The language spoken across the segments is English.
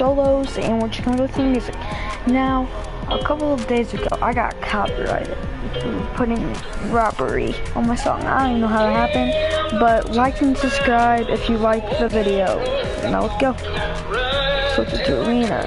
solos and what you're gonna do thing is now a couple of days ago I got copyrighted for putting robbery on my song. I don't even know how that happened, but like and subscribe if you like the video. Now let's go. Switch it to arena.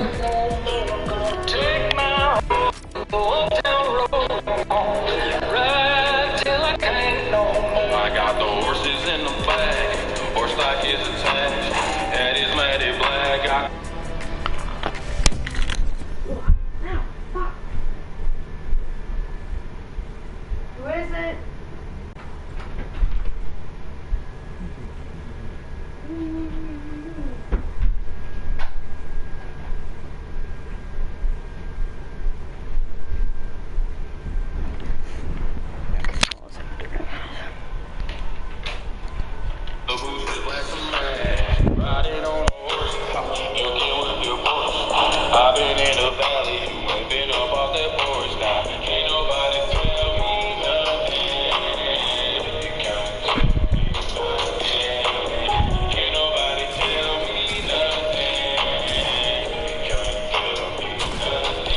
I've been in the valley, you ain't been up off that porch now. Can't nobody tell me nothing. You can't tell me nothing. Can't nobody tell me nothing. You can't tell me nothing.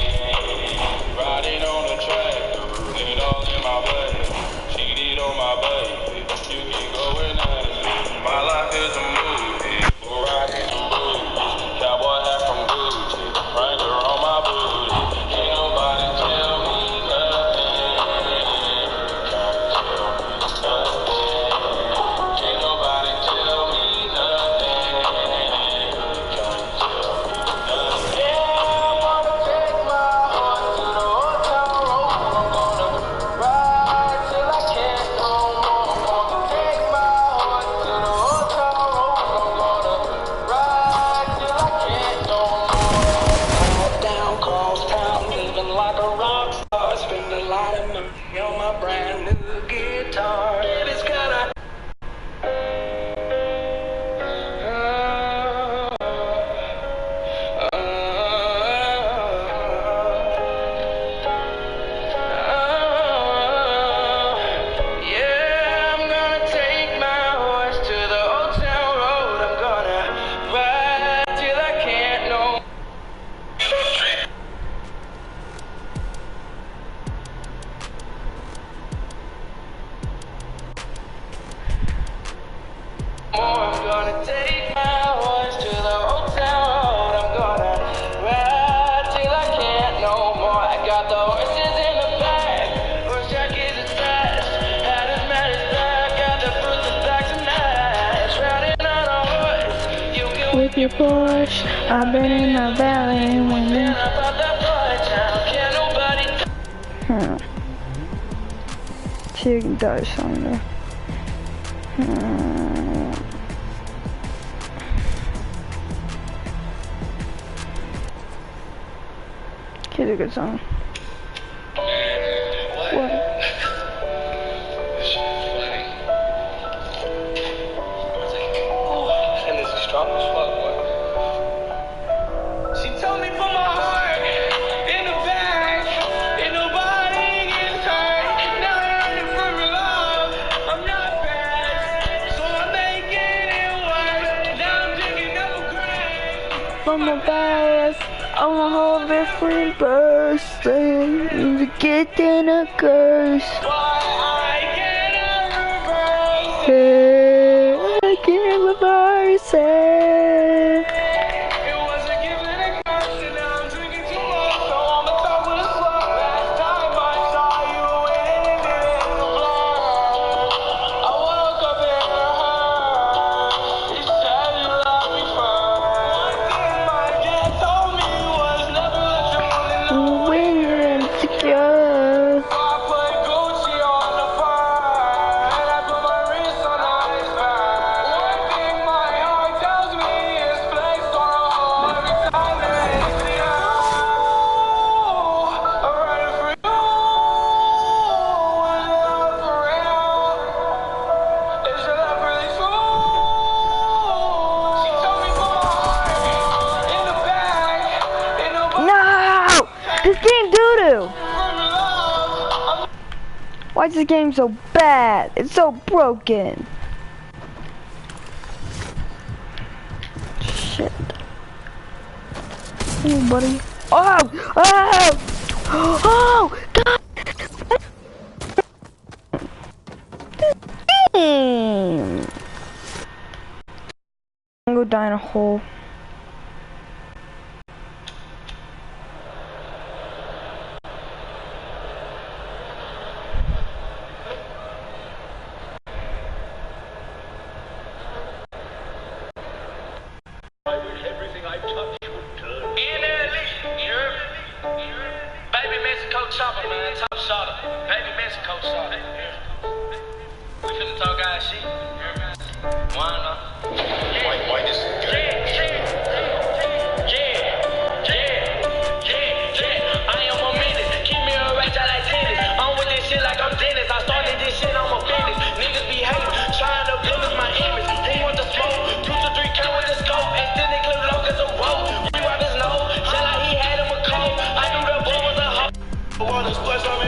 Riding on the tractor, it all in my blood. Cheated on my baby, you keep going at it. My life is a movie, we're riding the movies. Cowboy hat from Gucci. Wrangler on my booty. Can't nobody tell me nothing. Can't tell me nothing. Can't nobody tell me nothing. Can't tell me nothing. Yeah, I'm gonna take my horse to the old town road. I'm gonna ride till I can't no more. I'm gonna take my horse to the old town road. I'm gonna ride till I can't no more. Down cross town, living like a rock star. Spend a lot of money on my brand new guitar. And it's kinda yeah, I'm gonna take my horse to the old town road. I'm gonna ride till I can't no more. I'm gonna take my horse to the old town road. I'm gonna ride till I can't no more. I got the horses in the back, horse jockeys attached. Had his man his back, got the bruises back tonight. Riding on a horse, you can With your Porsche, I've been in the valley when you. up off that porch. Now can't nobody See if you can die somewhere. Here's a good song. What? This shit is funny. And this is strong as fuck, boy. She told me put my heart in the bag, and nobody gets hurt. Now I'm running for love. I'm not bad, so I'm making it worse. Now I'm digging up a grave. From the past, I'm a whole different person. You get in a curse. Why I cannot reverse it. Hey, I can't reverse it. It was a gift and a curse, and now I'm drinking too much, so I'm on top of the slump. Last time I saw you in this blur, I woke up in a hurt. You said you loved me first. One thing my dad told me was never let your money know When you're insecure. I put Gucci on the fur, and I put my wrist on the iceberg. One thing my heart tells me is flex on a hoe every time that I see you. I'm running for you, and love for real. Is your love really true? She told me put my heart in the bag, ain't nobody No! This game doo-doo! for love. Why is this game so bad? It's so broken. Shit. Ooh, buddy. Oh! Oh! Oh! God! Damn! I'm gonna go die in a hole. Baby Mexico chopper, man, top shot. Baby Mexico shot. We finna talk guys shit. Why not? White is I am a minute. Keep me a ratchet like tennis. I'm with this shit like I'm Dennis. I started this shit, I'm a business. Niggas be hating, trying to blemish my image. He want the smoke, 2 to 3 count with the scope, and still they clip long as a rope. We rock his nose, shit like he had him a cold. I knew the boy was a hoe. Wanna splash on me?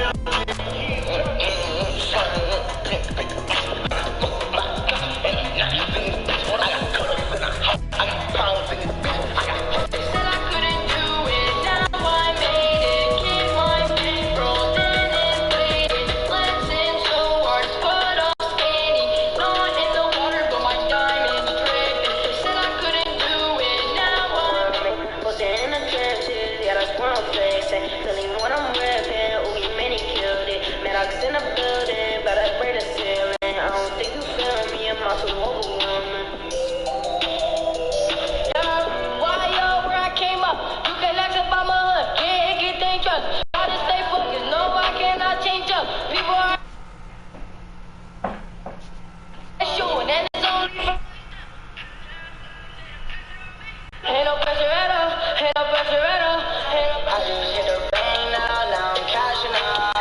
In a building, but I break the ceiling. I don't think you feel me, I'm also overwhelming. Yeah, why yo, where I came up? You can ask about my hood, can't get things trust. Gotta stay focused, no, I cannot change up. People are shooting, and it's only ain't no pressure at all, ain't no pressure at all, ain't no pressure. I just hit the bank now I'm cashing out.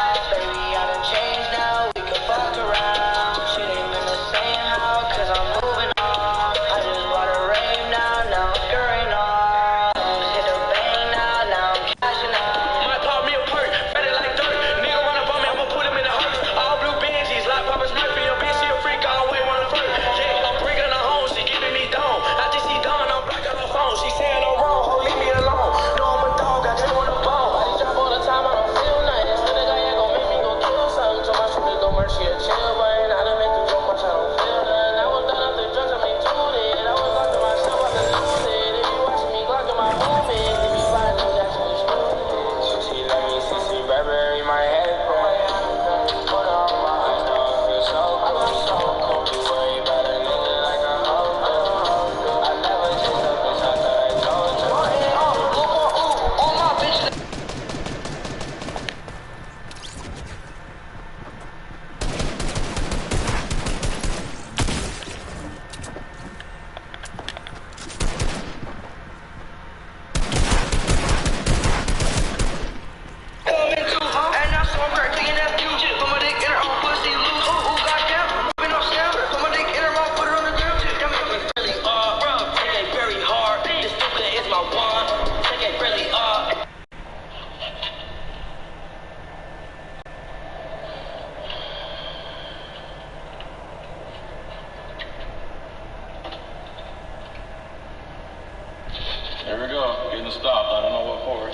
There we go, getting stopped. I don't know what for.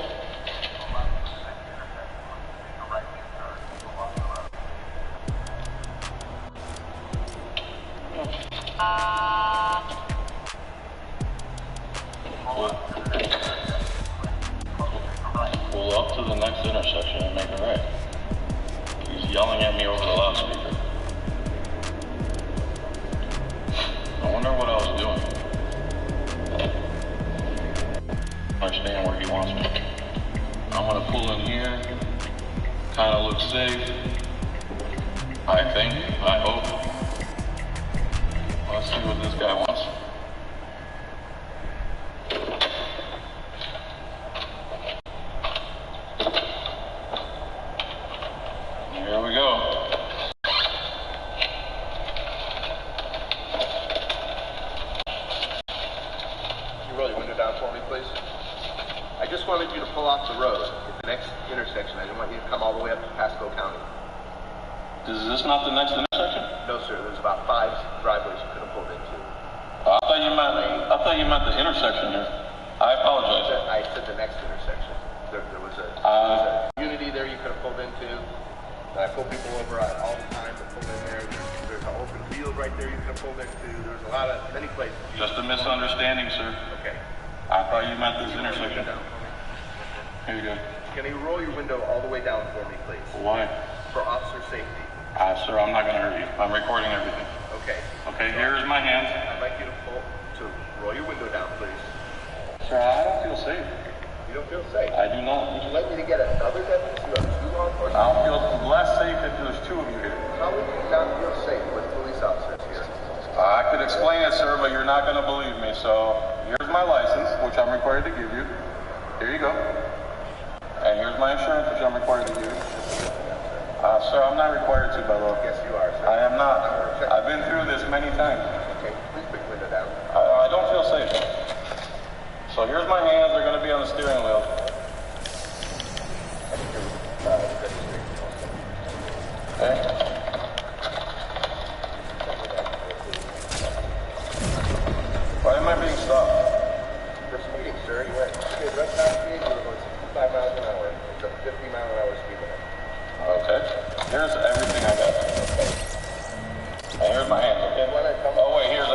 Pull up to the next intersection and make a right. He's yelling at me over the loudspeaker. I wonder what I was doing. Understand where he wants me. I'm gonna pull in here, kind of look safe. I think, I hope. Let's see what this guy wants. Here we go. You roll your window down for me, please. I just wanted you to pull off the road at the next intersection. I didn't want you to come all the way up to Pasco County. Is this not the next intersection? No, sir. There's about 5 driveways you could have pulled into. I thought you meant the intersection here. I apologize. I said the next And I pull people over all the time to pull in there. There's an open field right there you can pull into. There's many places. Just a misunderstanding, sir. Okay. I thought you meant this intersection. Here you go. Can you roll your window all the way down for me, please? Why? For officer safety. Sir, I'm not going to hurt you. I'm recording everything. Okay. Okay, here's my hands. I'd like you to roll your window down, please. Sir, I don't feel safe. You don't feel safe? I do not. Would you like me to get another deputy? You have 2 law enforcement? I'll feel less safe if there's 2 of you here. How would you not feel safe with police officers here? I could explain it, sir, but you're not going to believe me. So here's my license, which I'm required to give you. Here you go. And here's my insurance, which I'm required to give you. Sir, I'm not required to by law. Yes, you are, sir. I am not. I've been through this many times. Okay, please put your window down. I don't feel safe. So here's my hands. They're going to be on the steering wheel. Okay. Why am I being stopped? For speeding, sir. You went right past me. You were going 65 miles an hour. It's a 50-mile-an-hour speed limit. Okay. Here's everything I got. And here's my hands, okay? Oh, wait, here's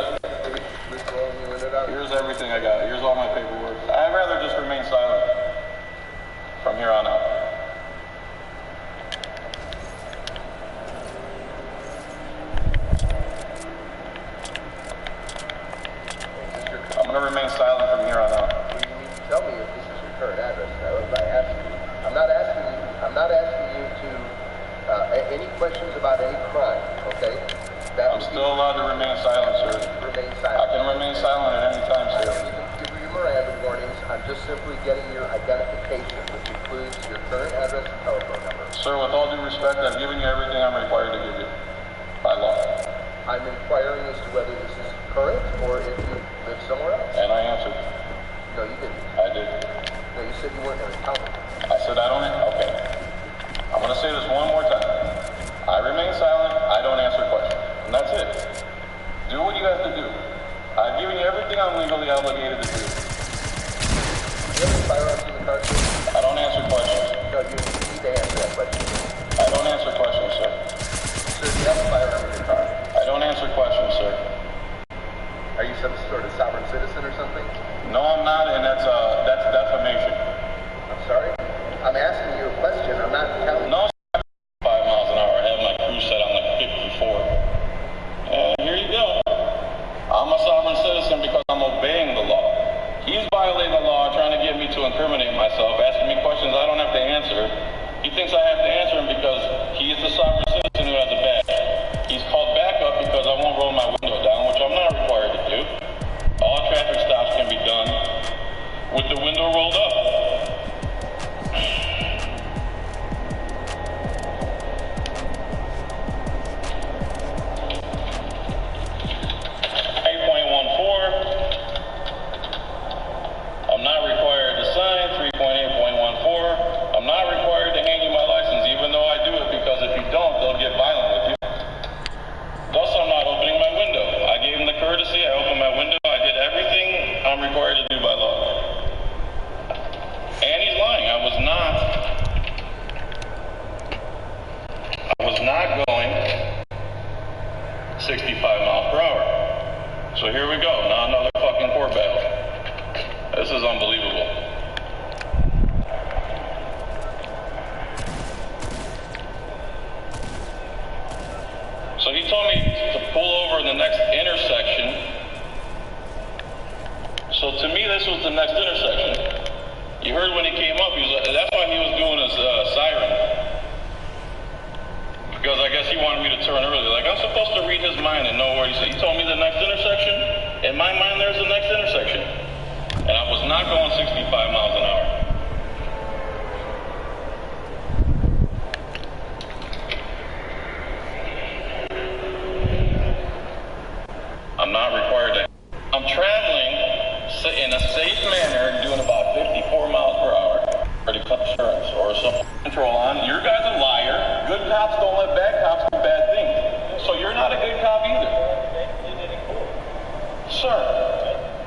everything I got. Here's all my paperwork. I'd rather just remain silent from here on out. I'm going to remain silent from here on out. You need to tell me if this is your current address. That was I asked you. I'm not asking you to any questions about any crime, okay? I'm still allowed to remain silent, sir. Remain silent. I can remain silent at any time, sir. You can give your Miranda warnings. I'm just simply getting your identification, which includes your current address and telephone number. Sir, with all due respect, I've given you everything I'm required to give you by law. I'm inquiring as to whether this is current or if you live somewhere else. And I answered. No, you didn't. I did. No, you said you weren't in a county. I said I don't. Okay. I'm going to say this one more time. I remain silent. I don't answer questions. And that's it. Do what you have to do. I've given you everything I'm legally obligated to do. Do you have any firearms in the car, sir? I don't answer questions. No, you need to answer that question. I don't answer questions, sir. Sir, do you have a firearm in your car? I don't answer questions, sir. Are you some sort of sovereign citizen or something? No, I'm not, and that's defamation. I'm sorry? I'm asking you a question. I'm not telling you. No, 5 miles an hour. I have my cruise set on like 54. And here you go. I'm a sovereign citizen because I'm obeying the law. He's violating the law, trying to get me to incriminate myself, asking me questions I don't have to answer. He thinks I have to answer him because he's the sovereign citizen who has a badge. He's called back up because I won't roll my window down, which I'm not required to do. All traffic stops can be done with the window rolled up. I'm not required to sign 3.8.14. I'm not required to hand you my license, even though I do it, because if you don't, they'll get violent with you. Thus, I'm not opening my window. I gave them the courtesy. I opened my window. I did everything I'm required to do by law. And he's lying. I was not going 65 miles per hour. So here we go. Now another fucking court battle. This is unbelievable. So he told me to pull over in the next intersection. So to me, this was the next intersection. You heard when he came up, that's why he was doing his siren. Because I guess he wanted me to turn early. Like, I'm supposed to read his mind and know where he said. He told me the next intersection. In my mind, there's the next intersection. And I was not going 65 miles an hour. I'm not required to. I'm traveling in a safe manner, doing about 54 miles per hour. Pretty insurance or some control on. Your guy's a liar. Good cops don't let bad cops do bad things. So you're not a good cop either. Sir,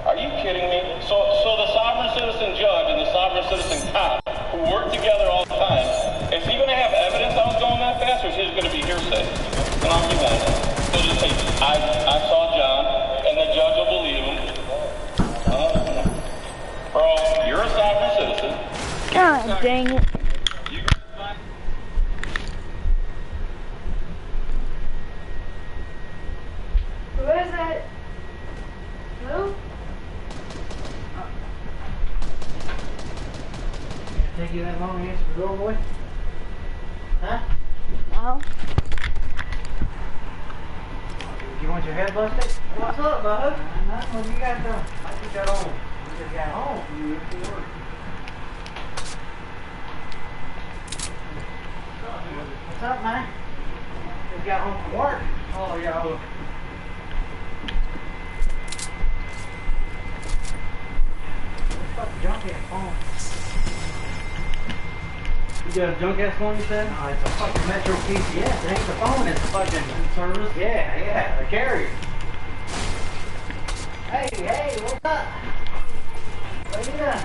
are you kidding me? So the sovereign citizen judge in sovereign citizen. God dang it. Who is it? Who? Take you that long to answer the door, boy? Huh? No. You want your head busted? What's up, bud? Nothing. What you got done? I just got home. You just got home. You went to work. What's up, man? Just got home from work. Oh, yeah. What the junk ass phone? You got a junk ass phone, you said? Oh, it's a fucking Metro PCS. It ain't the phone, it's fucking service. Yeah, the carrier. Hey, what's up? What you doing?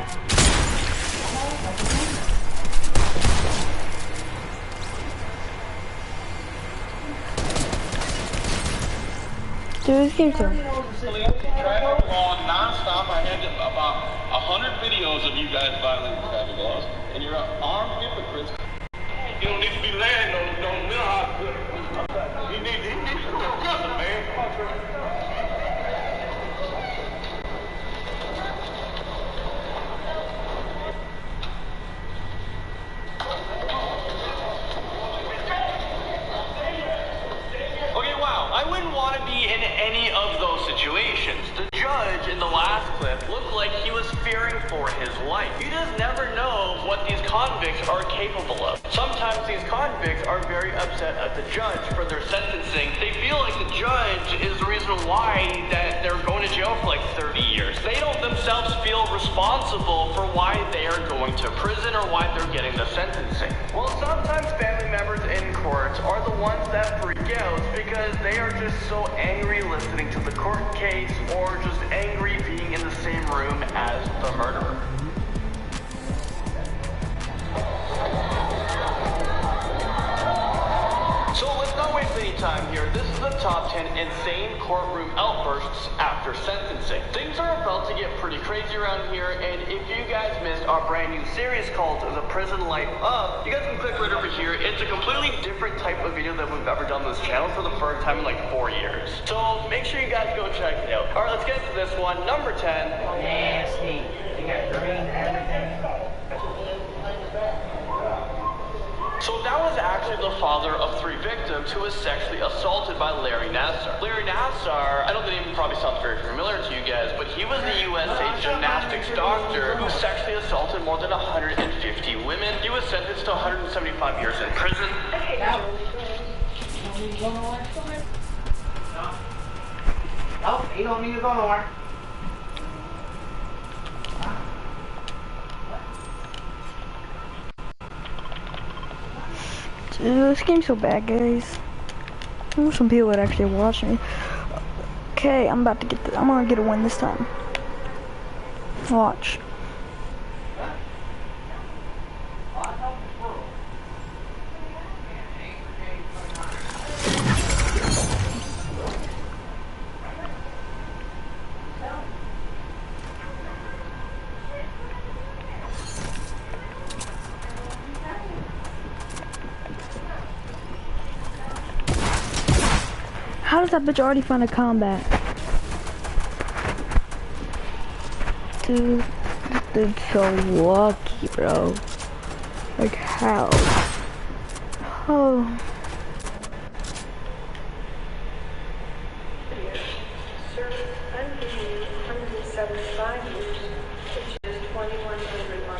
Dude, this game's so... Traffic law non-stop. I had about 100 videos of you guys violating traffic laws, and you're armed hypocrites. You don't need to be laying on the middle hospital. He needs to go to prison, man. Okay, wow. I wouldn't want to be in any of those situations. The judge in the last clip looked like he was fearing for his life. You just never know what these convicts are capable of. Sometimes these convicts are very upset at the judge for their sentencing. They feel like the judge is the reason why that they're going to jail for like 30 years. They don't themselves feel responsible for why they are going to prison or why they're getting the sentencing. Well, sometimes family members in court are the ones that freak out because they are just so angry listening to the court case or just angry being in the same room as the murderer. So let's not waste any time here. This is the top 10 insane courtroom outbursts after sentencing. Things are about to get pretty crazy around here, and if you guys missed our brand new series called The Prison Life Up, you guys can click right over here. It's a completely different type of video than we've ever done on this channel for the first time in like 4 years. So make sure you guys go check it out. Alright, let's get to this one. Number 10. Nasty. You got green and everything. So that was actually the father of 3 victims who was sexually assaulted by Larry Nassar. Larry Nassar, I know the name probably sounds very familiar to you guys, but he was the USA gymnastics doctor who sexually assaulted more than 150 women. He was sentenced to 175 years in prison. Nope, you don't need to go nowhere. Dude, this game's so bad, guys. I wish some people would actually watch me. Okay, I'm about to get I'm gonna get a win this time. Watch. How does that bitch already find a combat? Dude, this dude's so lucky, bro. Like, how? Oh.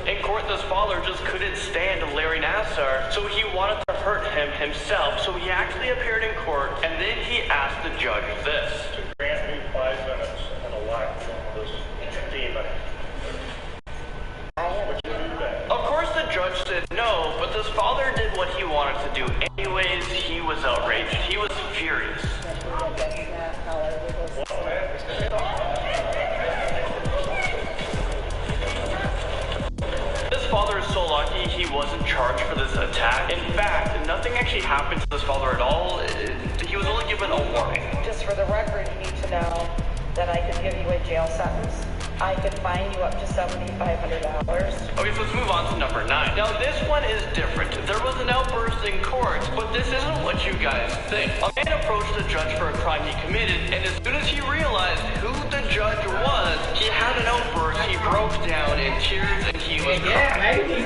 In court, this father just couldn't stand Larry Nassar, so he wanted to hurt him himself. So he actually appeared in court, and then he asked the judge this. To grant me 5 minutes and elect this demon. Would you do that? Of course, the judge said no, but this father did what he wanted to do anyways. He was outraged. He was furious. This father is so lucky he wasn't charged for this attack. In fact, nothing actually happened to this father at all. He was only given a warning. Just for the record, you need to know that I could give you a jail sentence. I could fine you up to $7,500. Okay, so let's move on to number 9. Now this one is different. There was an outburst in court, but this isn't what you guys think. A man approached the judge for a crime he committed, and as soon as he realized who the judge was, he had an outburst. He broke down in tears and he was crying. Maybe.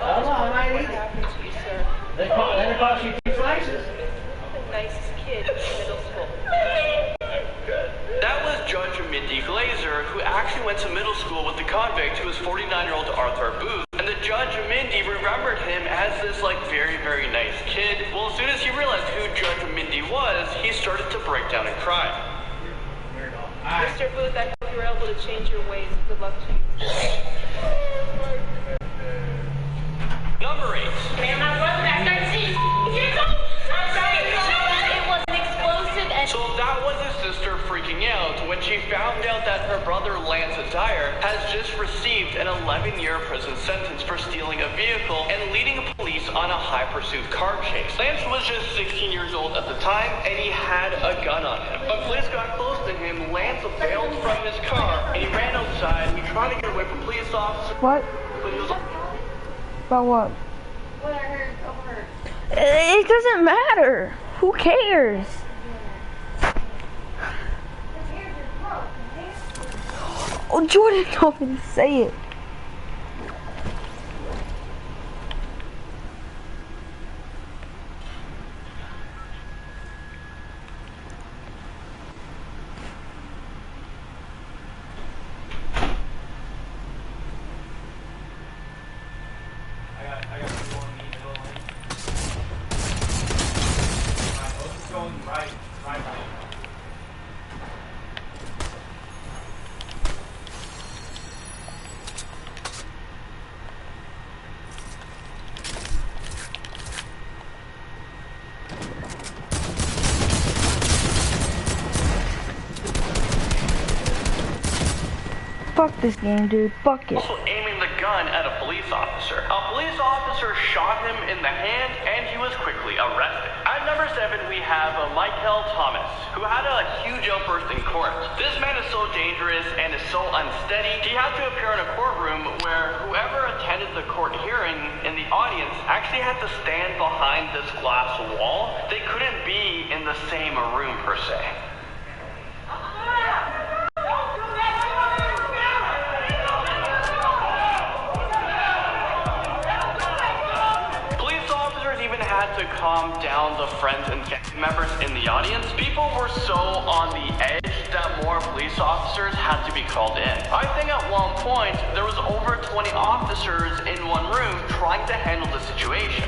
Hold on, What lady. happened to you, sir? Let it cost you 2 slices. The nicest kid in middle school. That was Judge Mindy Glazer, who actually went to middle school with the convict who was 49-year-old Arthur Booth. And the Judge Mindy remembered him as this very, very nice kid. Well, as soon as he realized who Judge Mindy was, he started to break down and cry. Mr. Booth, I hope you were able to change your ways. Good luck to you. Number 8. Man, my brother got 13 years old. I'm sorry, it was an explosive and... So that was his sister freaking out when she found out that her brother Lance Dyer has just received an 11-year prison sentence for stealing a vehicle and leading police on a high-pursuit car chase. Lance was just 16 years old at the time, and he had a gun on him. When police got close to him, Lance bailed from his car, and he ran outside. He tried to get away from police officers. What? But he was About what? What I heard over her. It doesn't matter. Who cares? Oh, Jordan told me to say it. I got two on me, middle lane. Alright, both is going right lane. Fuck this game, dude. Fuck it. also aiming the gun at a police officer. A police officer shot him in the hand, and he was quickly arrested. At number 7, we have Michael Thomas, who had a huge outburst in court. This man is so dangerous and is so unsteady, he had to appear in a courtroom where whoever attended the court hearing in the audience actually had to stand behind this glass wall. They couldn't be in the same room, per se. Had to calm down the friends and family members in the audience. People were so on the edge that more police officers had to be called in. I think at one point there was over 20 officers in one room trying to handle the situation.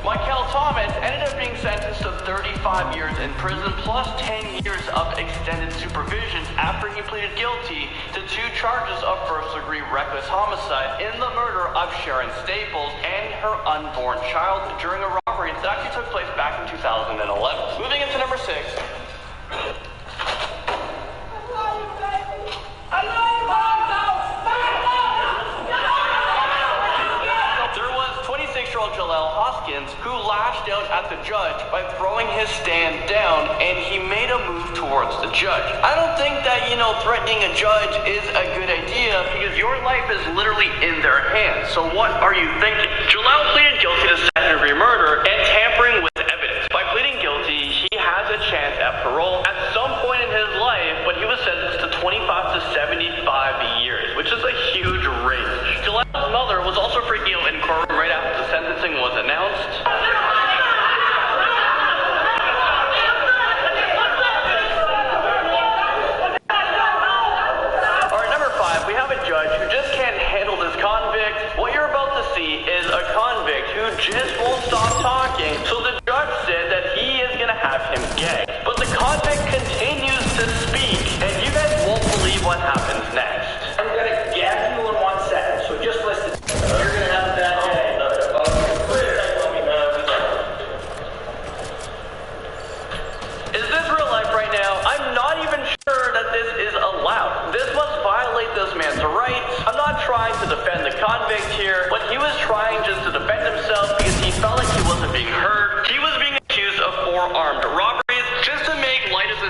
Michael Thomas ended up being sentenced to 35 years in prison plus 10 years of extended supervision after he pleaded guilty to 2 charges of first-degree reckless homicide in the murder of Sharon Staples and her unborn child during a robbery that actually took place back in 2011. Moving into number 6. There was 26-year-old Jaleel Hoskins who lashed out at the judge by throwing his stand down, and he made a move towards the judge. I don't think that, threatening a judge is a good idea because your life is literally in their hands. So what are you thinking? Jaleel pleaded guilty to second-degree murder and tampering with evidence. By pleading guilty, he has a chance at parole at some point in his life, but he was sentenced to 25 to 75 years, which is a huge range. Jaleel's mother was also freaking out in court right after the sentencing was announced. Alright, number 5, we have a judge who just can't handle this convict. What you're about to see is a convict who just won't stop talking, so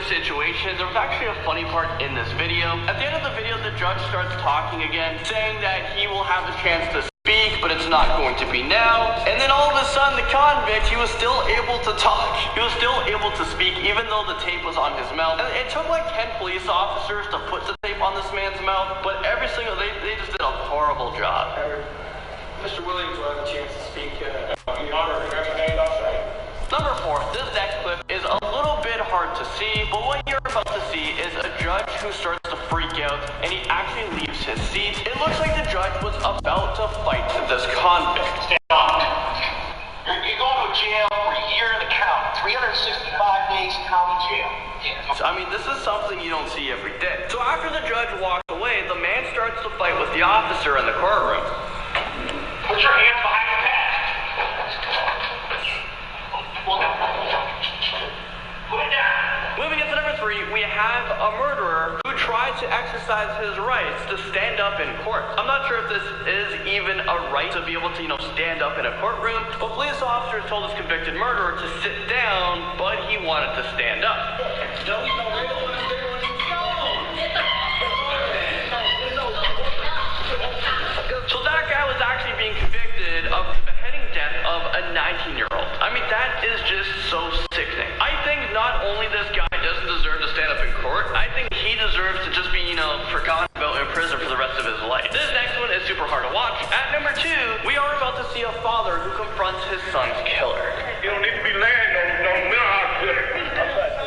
situation, there was actually a funny part in this video. At the end of the video, the judge starts talking again, saying that he will have the chance to speak, but it's not going to be now. And then all of a sudden, the convict, he was still able to talk. He was still able to speak, even though the tape was on his mouth. And it took like 10 police officers to put the tape on this man's mouth, but every single, they just did a horrible job. Mr. Williams will have a chance to speak. In honor of everything else, right? Number 4, this next clip is a little bit hard to see, but what you're about to see is a judge who starts to freak out, and he actually leaves his seat. It looks like the judge was about to fight this convict. Stand up. You're going to jail for a year and a count. 365 days county jail. So, I mean, this is something you don't see every day. So after the judge walks away, the man starts to fight with the officer in the courtroom. Put your hands behind your back. Put it down. Moving into number 3, we have a murderer who tried to exercise his rights to stand up in court. I'm not sure if this is even a right to be able to, stand up in a courtroom, but police officers told this convicted murderer to sit down, but he wanted to stand up. So that guy was actually being convicted of the beheading death of a 19-year-old. I mean, that is just so sickening. I think not only this guy doesn't deserve to stand up in court, I think he deserves to just be, forgotten about in prison for the rest of his life. This next one is super hard to watch. At number 2, we are about to see a father who confronts his son's killer. You don't need to be laying no mental hospital.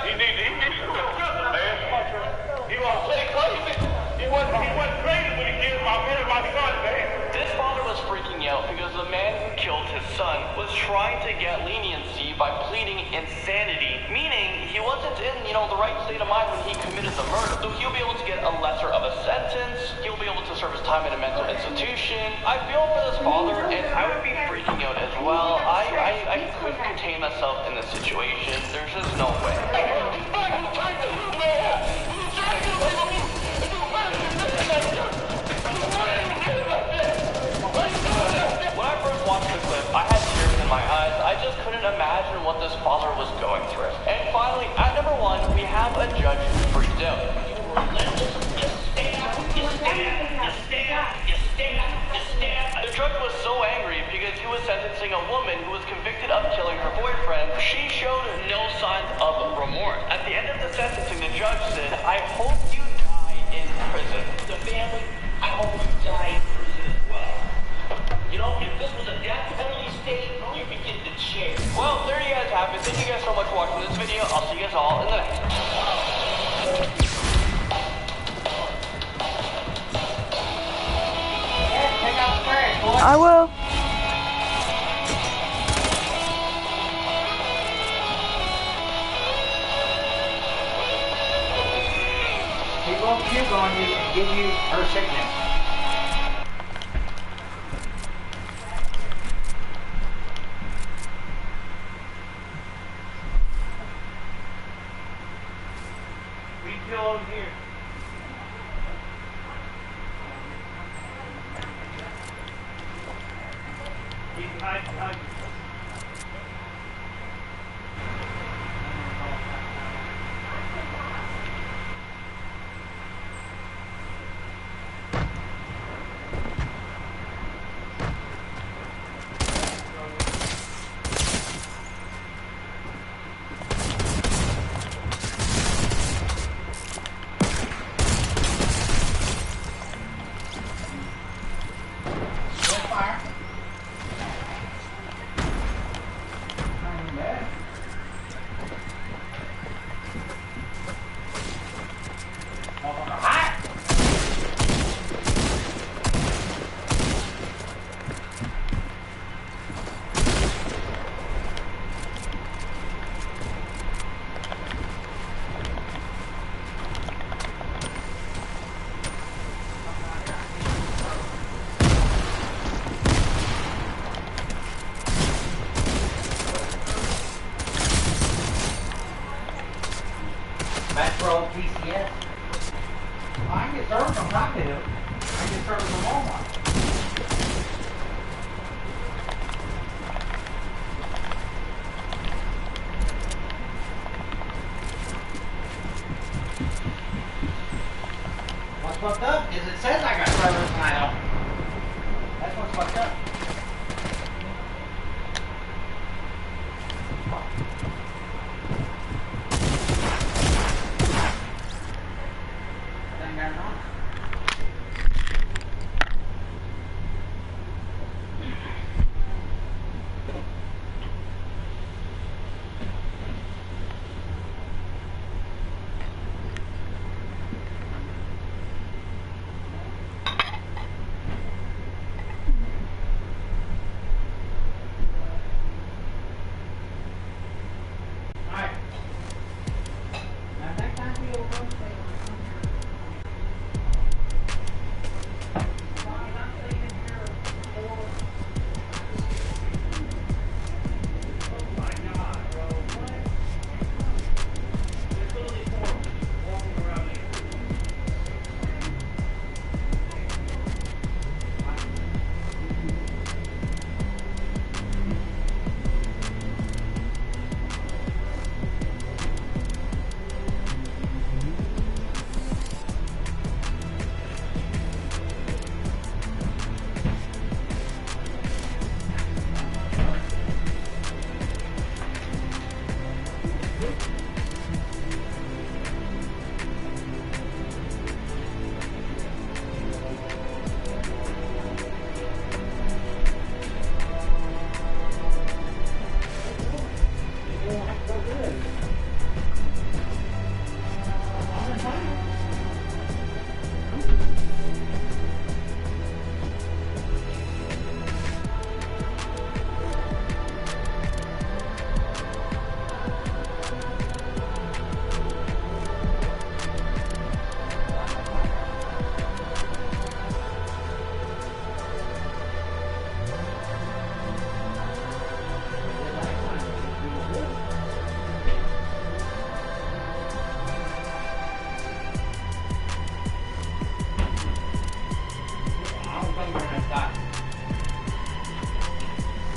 He needs to go to prison, man. He was crazy. He wasn't crazy when he killed my son, man. This father was freaking out because the man who killed his son was trying to get leniency by pleading insanity, meaning he wasn't in, the right state of mind when he committed the murder. So he'll be able to get a lesser of a sentence. He'll be able to serve his time in a mental institution. I feel for this father, and I would be freaking out as well. I couldn't contain myself in this situation. There's just no way. When I first watched the clip, I had tears in my eyes. I just couldn't imagine what this father was going through. And finally, at number 1, we have a judge who freaked out. The judge was so angry because he was sentencing a woman who was convicted of killing her boyfriend. She showed no signs of remorse. At the end of the sentencing, the judge said, "I hope you die in prison." The family, I hope you die in prison as well. If this was a death penalty state, you'd be getting the chair. Well, there you guys have it. Thank you guys so much for watching this video. I'll see you guys all in the next one. I will. He won't puke on you and give you her sickness. Refill over here. Hide. Metro PCS. I can get served from Taco Hill. I can get served from Walmart. fucked up is it says I got service and I don't. That's what's fucked up. That ain't got it on.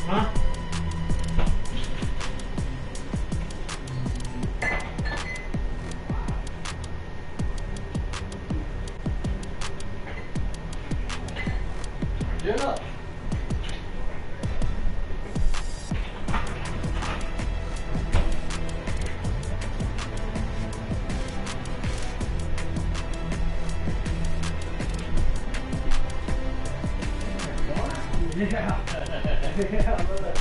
Huh? Get up. Yeah. Yeah, brother.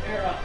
Here up.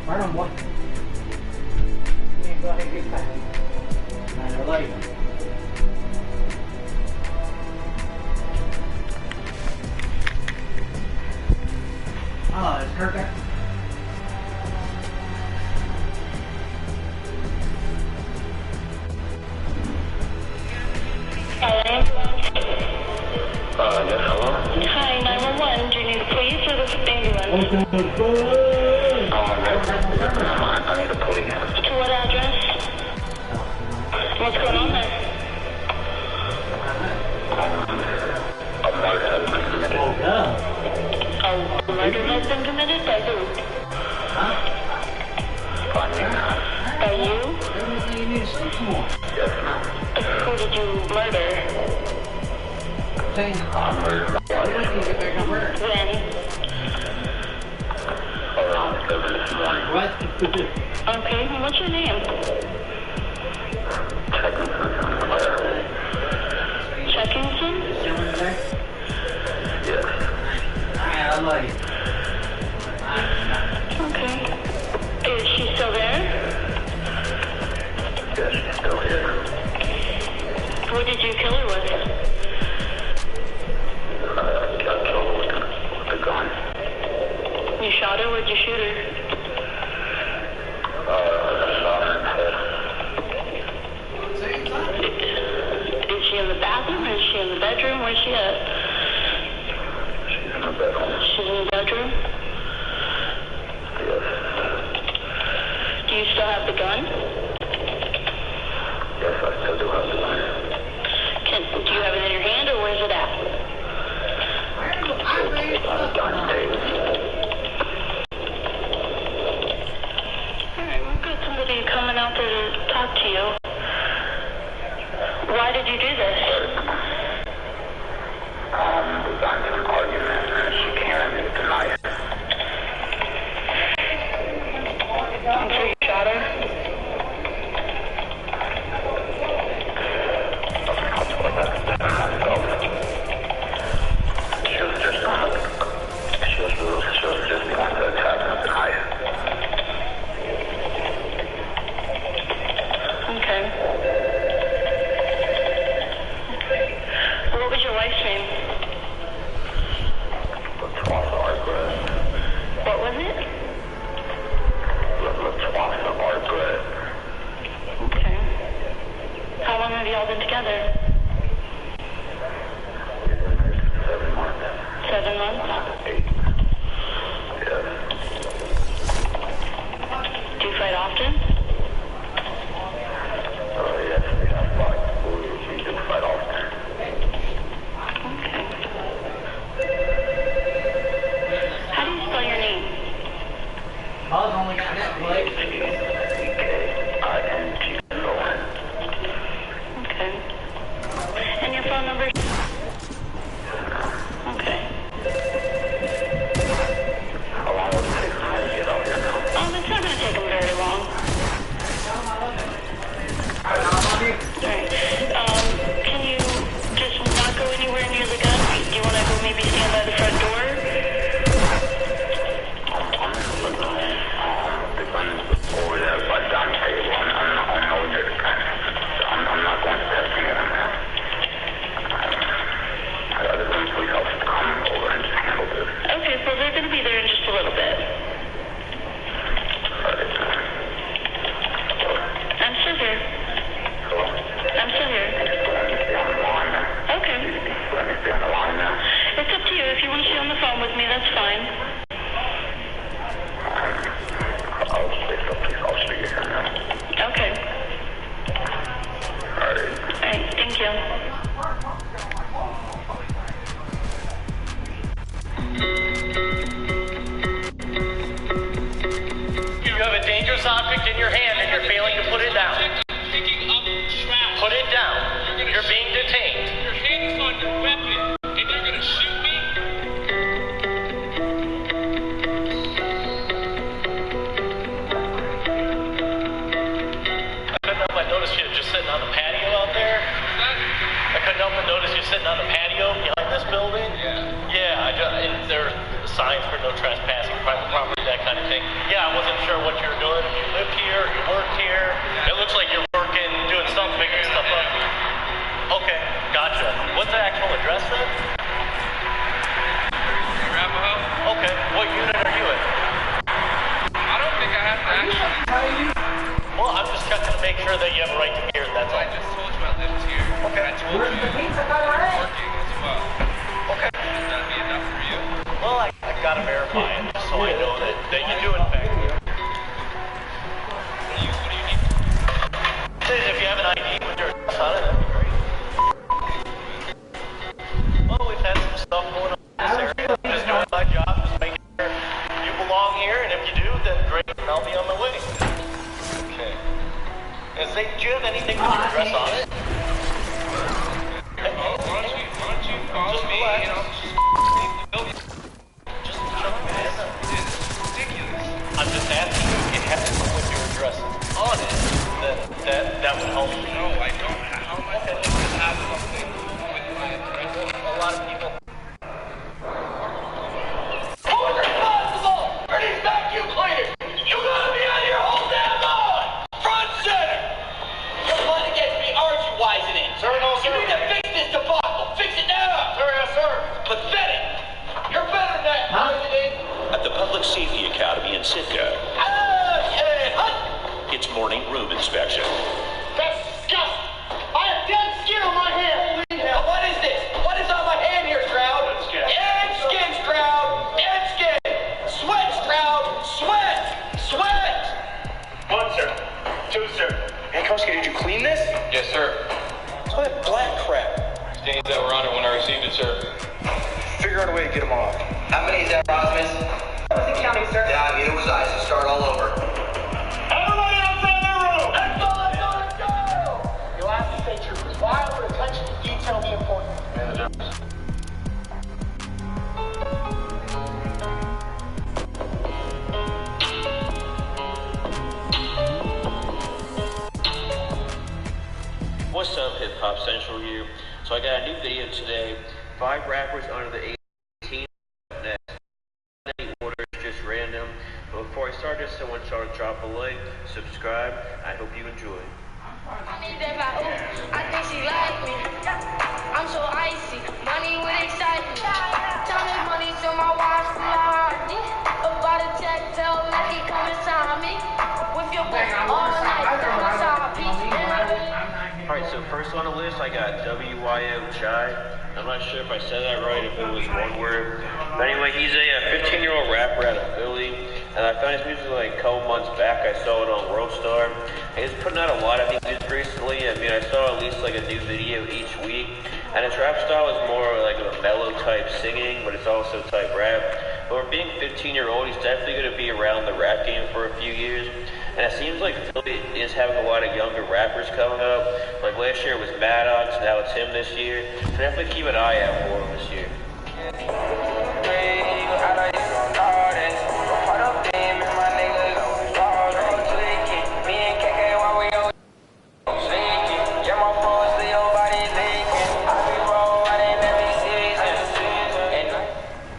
Right on, boy. You can go ahead and get back. I love you. Oh, it's Kirk there? Hello? Yes, hello? Hi, 911. Do you need police or the ambulance? I need a police. To what address? What's going on there? A murder has been committed. A murder has been committed? By who? By me. By you? Yes, ma'am. Who did you murder? I murdered my wife. When? Okay, what's your name? Checkington? Yeah, I love you. Okay. Is she still there? Yes, she's still here. What did you kill her with? I killed her with the gun. You shot her? Where'd you shoot her? I shot her in the head. Is she in the bathroom or is she in the bedroom? Where's she at? She's in the bedroom. She's in the bedroom? Yes. Do you still have the gun? Yes, I still do have the gun. Do you have it in your hand or where's it at? It's on the dining table. Alright, we've got somebody coming out there to talk to you. Why did you do this? We got into an argument and she came at me with the knife. And so you shot her? She was just the one to attack me with the knife. Okay. What was your wife's name? What was it? Okay. How long have y'all been together? 7 months. 7 months? 8. Yes. Do you fight often? Yes, we have fight. We do fight often. Okay. How do you spell your name? Buzz only got Netflix. T-E-K-I-N-T-O-N. Okay. And your phone number? Okay. How long will it take for me to get out here now? It's not going to take them very long. Alright. Can you just not go anywhere near the gun? Do you want to go maybe stand by the front door? I'm in the living room. The gun is over there by the dining table. I'm over there. I'm not going to test anyone now. I got the police officer to come over and just handle this. Okay, well they're going to be there in just a little bit. I'm still here. I'm still here. Okay. It's up to you. If you want to stay on the phone with me, that's fine. I'll speak to her now. Okay. Alright. Alright, thank you. You have a dangerous object in your hand and you're failing to put it down. Put it down. You're being detained. Your hands on your weapon, and you're gonna shoot me? I couldn't help but notice you just sitting on the patio out there. I couldn't help but notice you sitting on the patio behind this building. And there are signs for no trespassing, private property, that kind of thing. Yeah, I wasn't sure what you were doing. If you lived here, you worked here. It looks like you're working, doing something, picking stuff up. Okay, gotcha. What's the actual address then? Arapaho? Okay, what unit are you in? I don't think I have to actually. Well, I'm just checking to make sure that you have a right to be here, that's all. I just told you I lived here. Okay. I told you Pizza cutter, you're working as well. Okay. Does that be enough for you? Well, I gotta verify it, just so I know that you do in fact. What do you need? If you have an ID with your address on it, that'd be great. Well, we've had some stuff going on in this area. Just doing my job, just making sure you belong here, and if you do, then great, and I'll be on my way. Okay. Do you have anything with your address on it? Oh, why don't you follow Just me relax. and I'll just leave the building. Just shut up, man. This is ridiculous. I'm just asking you if you have Academy in Sitka. It's morning room inspection. That's disgusting. I have dead skin on my hand. Holy hell. What is this? What is on my hand here, Stroud? Dead skin, Stroud. Dead skin. Sweat, Stroud. Sweat. Sweat. 1, sir. 2, sir. Hey, Koski, did you clean this? Yes, sir. What's all that black crap? Stains that were on it when I received it, sir. Figure out a way to get them off. How many is that, Rosmus? That was the county, sir. Yeah, neither was I, so start all over. Everybody outside the room! Let's go, let's go, let's go! You'll have to state troopers. File for attention to detail the important. What's up, Hip Hop Central here? So I got a new video today. 5 rappers under the age of 18. Next. Any orders, just random. But before I start, just someone try to drop a like, subscribe. I hope you enjoy. I need that guy. Ooh, I think she like me. I'm so icy. Money would excite me. Time and money to my watch for my heart. About a check, tell Mackie come and sign me. With your boy all night, that's my side piece. Alright, so first on the list, I got WYO Chai. I'm not sure if I said that right, if it was one word. But anyway, he's a 15-year-old rapper out of Philly. And I found his music like a couple months back. I saw it on World Star. And he's putting out a lot of new music recently. I mean, I saw at least like a new video each week. And his rap style is more like a mellow type singing, but it's also type rap. But for being 15-year-old, he's definitely going to be around the rap game for a few years. And it seems like Philly is having a lot of younger rappers coming up. Like last year it was Maddox, now it's him this year. So definitely keep an eye out for him this year.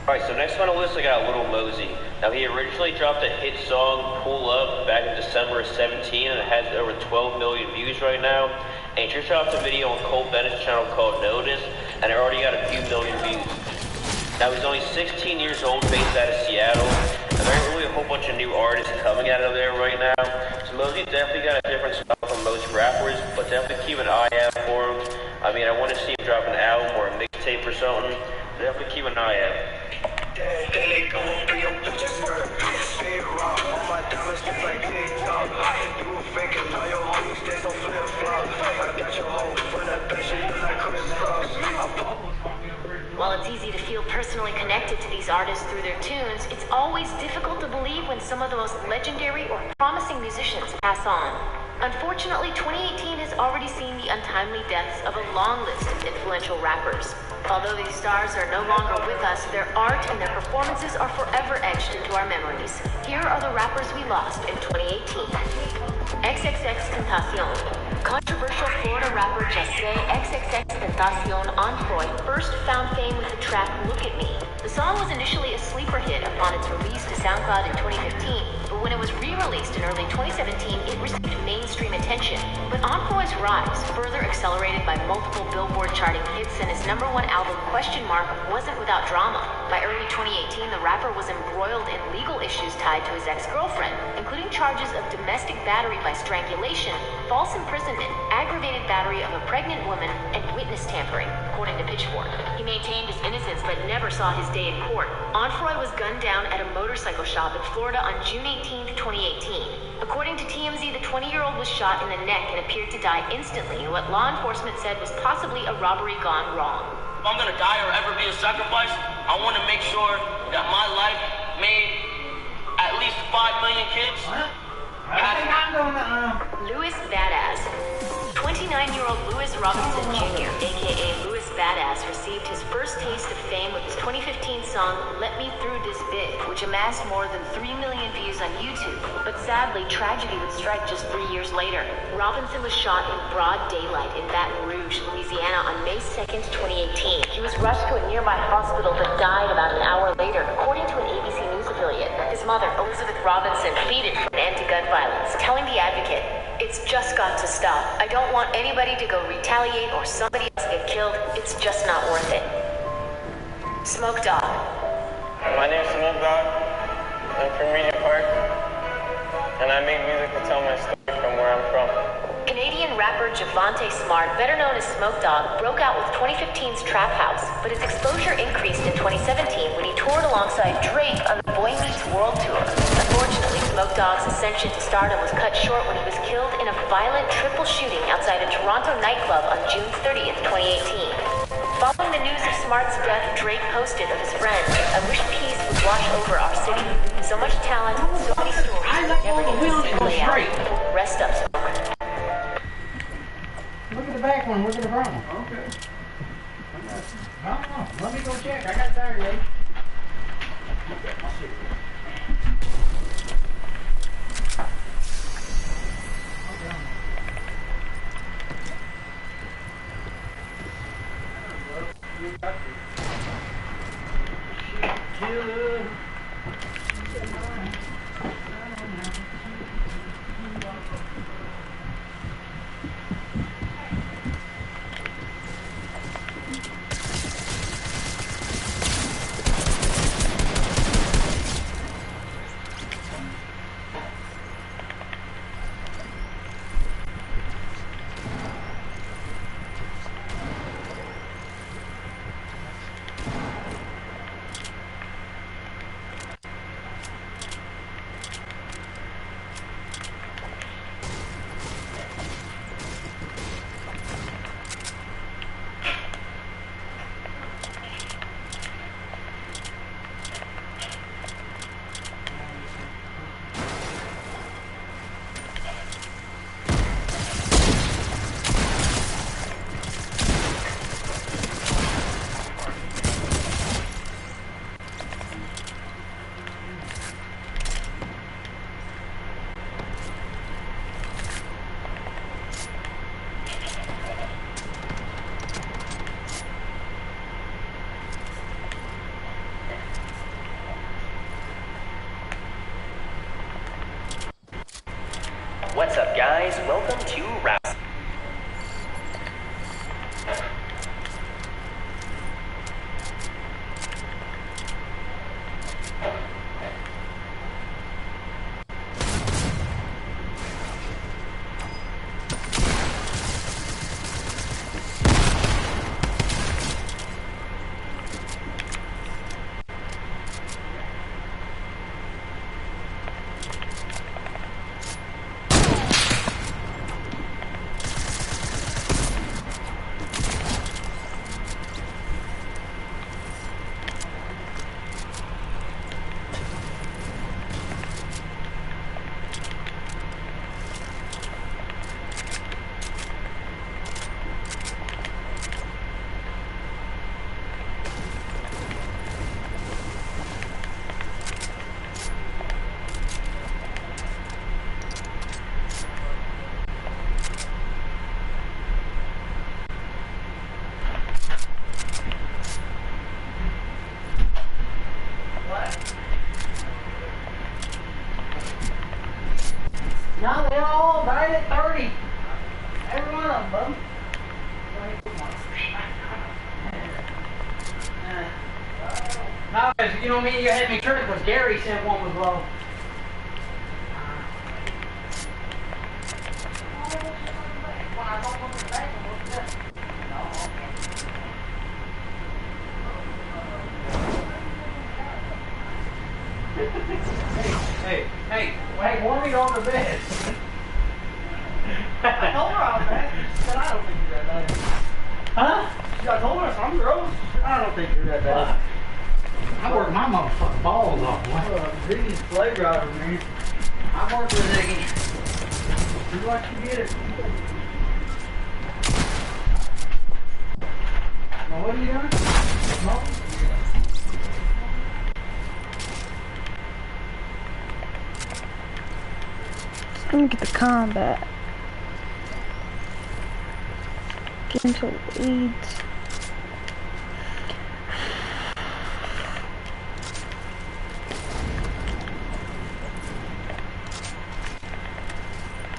Alright, so next on the list I got Little Mosey. Now he originally dropped a hit song, Pull Up, back in December of 17, and it has over 12 million views right now. And he just dropped a video on Cole Bennett's channel called Notice, and it already got a few million views. Now he's only 16 years old, based out of Seattle, and there ain't really a whole bunch of new artists coming out of there right now. So Mosey definitely got a different style from most rappers, but definitely keep an eye out for him. I mean, I want to see him drop an album or a mixtape or something. Definitely keep an eye out. While it's easy to feel personally connected to these artists through their tunes, it's always difficult to believe when some of the most legendary or promising musicians pass on. Unfortunately, 2018 has already seen the untimely deaths of a long list of influential rappers. Although these stars are no longer with us, their art and their performances are forever etched into our memories. Here are the rappers we lost in 2018. XXXTentacion. Controversial Florida rapper Jesse XXXTentacion Enfoy first found fame with the track Look at Me. The song was initially a sleeper hit upon its release to SoundCloud in 2015, but when it was re-released in early 2017, it received mainstream attention. But Enfoy's rise, further accelerated by multiple Billboard charting hits and his #1 album Question Mark, wasn't without drama. By early 2018, the rapper was embroiled in legal issues tied to his ex-girlfriend, including charges of domestic battery by strangulation, false imprisonment, aggravated battery of a pregnant woman, and witness tampering, according to Pitchfork. He maintained his innocence but never saw his day in court. Enfoy was gunned down at a motorcycle shop in Florida on June 18, 2018. According to TMZ, the 20-year-old was shot in the neck and appeared to die instantly in what law enforcement said was possibly a robbery gone wrong. If I'm gonna die or ever be a sacrifice, I want to make sure that my life made at least 5 million kids. Louis Badass. 29-year-old Louis Robinson Jr., aka Louis Badass, received his first taste of fame with his 2015 song Let Me Through This Bit, which amassed more than 3 million views on YouTube. But sadly, tragedy would strike just 3 years later. Robinson was shot in broad daylight in Baton Rouge, Louisiana on May 2nd, 2018. He was rushed to a nearby hospital but died about an hour later, according to an ABC News affiliate. His mother, Elizabeth Robinson, pleaded for an end to gun violence, telling The Advocate, "It's just got to stop. I don't want anybody to go retaliate or somebody else get killed. It's just not worth it." Smoke Dog. My name's Smoke Dog. I'm from Regent Park, and I make music to tell my story from where I'm from. Canadian rapper Javante Smart, better known as Smoke Dogg, broke out with 2015's Trap House, but his exposure increased in 2017 when he toured alongside Drake on the Boy Meets World tour. Unfortunately, Smoke Dogg's ascension to stardom was cut short when he was killed in a violent triple shooting outside a Toronto nightclub on June 30th, 2018. Following the news of Smart's death, Drake posted of his friend, "I wish peace would wash over our city. So much talent, so many stories, never get to see play out. Rest up, Smoke." Look at the back one, look at the front one. Okay. I don't know. Let me go check. I got tire gauge. Okay, I'll see. What's up, guys? Welcome to Rap. No, they're all right at 30. Every one of them. No, because you know me, you had me tricked because Gary said one was low. Hey, warm me on the bed. I told her I was bad. She said, I don't think you're that bad. Huh? I told her I'm gross. I don't think you're that bad. I work my motherfucking balls off. Ziggy's play driver, man. I work with Ziggy. Do what you get it. Now what are you doing? Smoking? Let me get the combat. Get into weeds.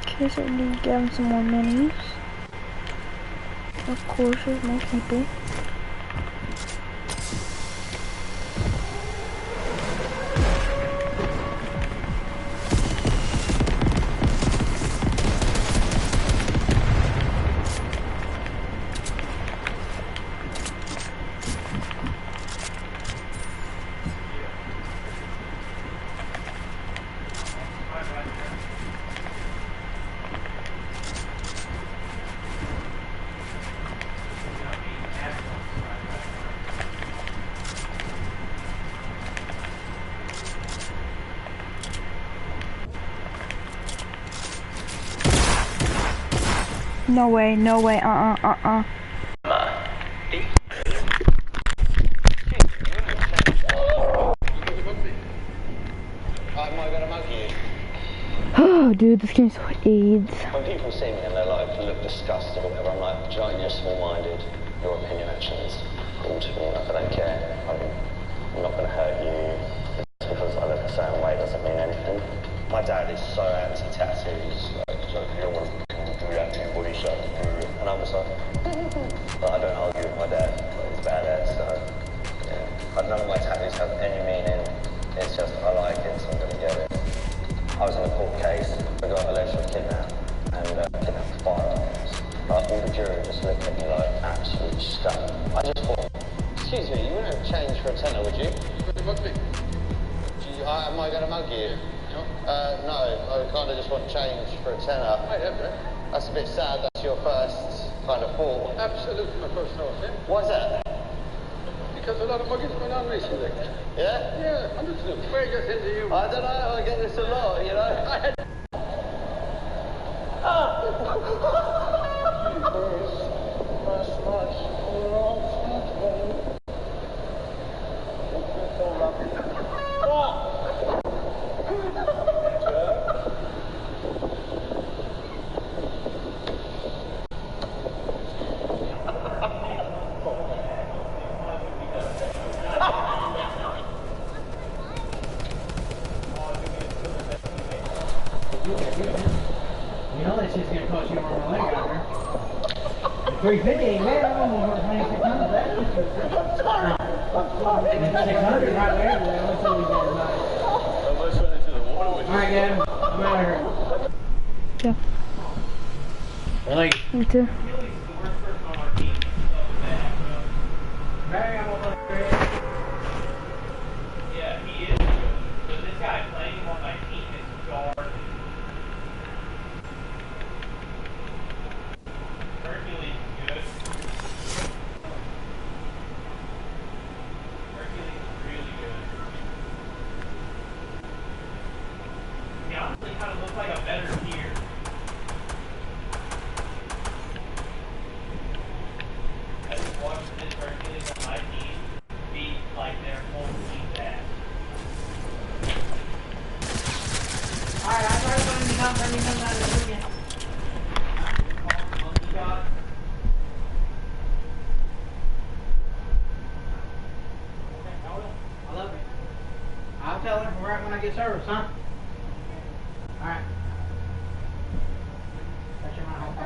Okay, so I need to get him some more minis. Of course, there's more people. No way, no way, Oh, dude, this game's so AIDS. When people see me and they like look disgusted or whatever, I'm like, do you know, you're small-minded. Your opinion actually is cool to me. Like, I don't care. I'm not going to hurt you. Just because I look a certain way doesn't mean anything. My dad is so anti-tattoos. Like, you don't want to react to your body shape. And I'm just like, but I don't argue with my dad. He's badass. So yeah. None of my tattoos have any meaning. It's just I like it, so I'm going to get it. I was in a court case. I got alleged for kidnap and kidnapped firearms. All the jury just looked at me like absolute scum. I just thought, excuse me, you wouldn't have changed for a tenner, would you? Am I going to mug you? No, I kind of just want change for a tenner. That's a bit sad. That's your first kind of thought. Absolutely my first thought, yeah. Why is that? Because a lot of mugging's going on recently. Yeah? Yeah, hundreds of them. Where gets into you? I don't know, I get this a lot, you know? You know that shit's gonna cost you more than my leg out there. 350, man, I don't know what 2600 that is. 600 right there, let's see what we got tonight. Alright, Gavin, I'm out of here. Yeah. Really? Me too. Barry, I'm over there. Yeah, he is good. But this guy playing on my team is garbage. Hercules is good. Hercules is really good. He honestly kind of looks like a better tier. I just watched this Hercules on my team beat like their whole team's ass. Alright, I tried to come out of the weekend. I love it. I'll tell her right when I get service, huh? Alright. That's your mind.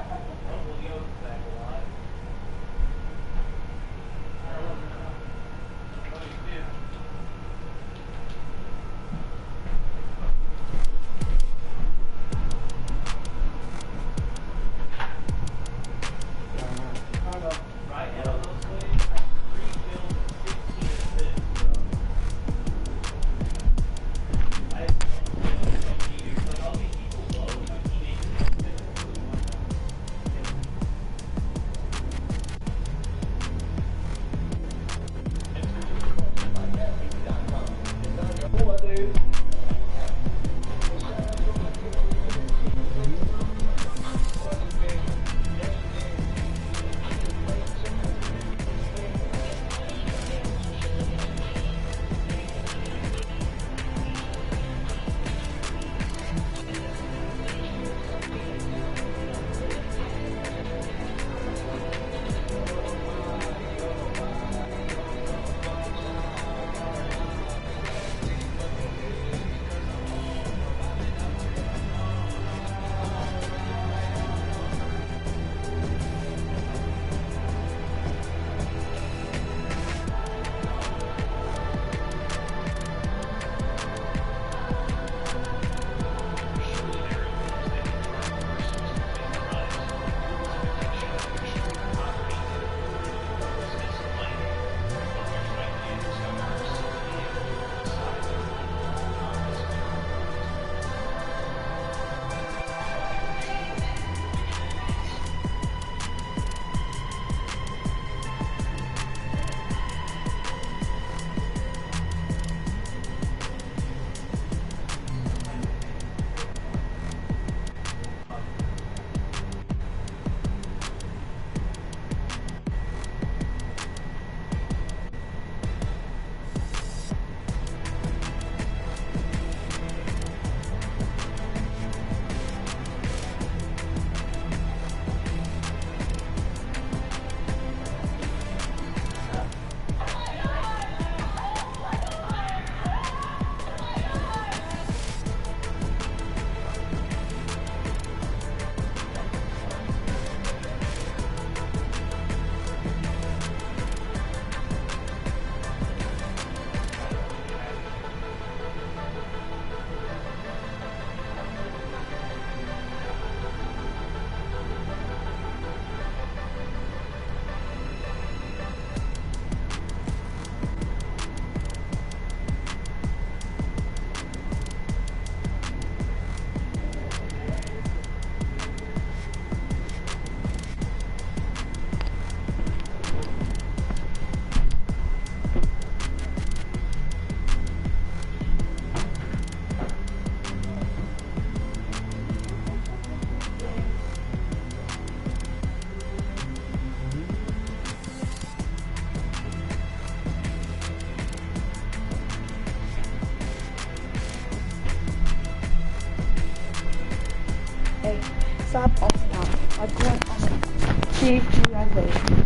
stop, I'll stop. Like one, C-Q-I-Z.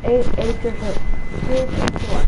8 8 8 4.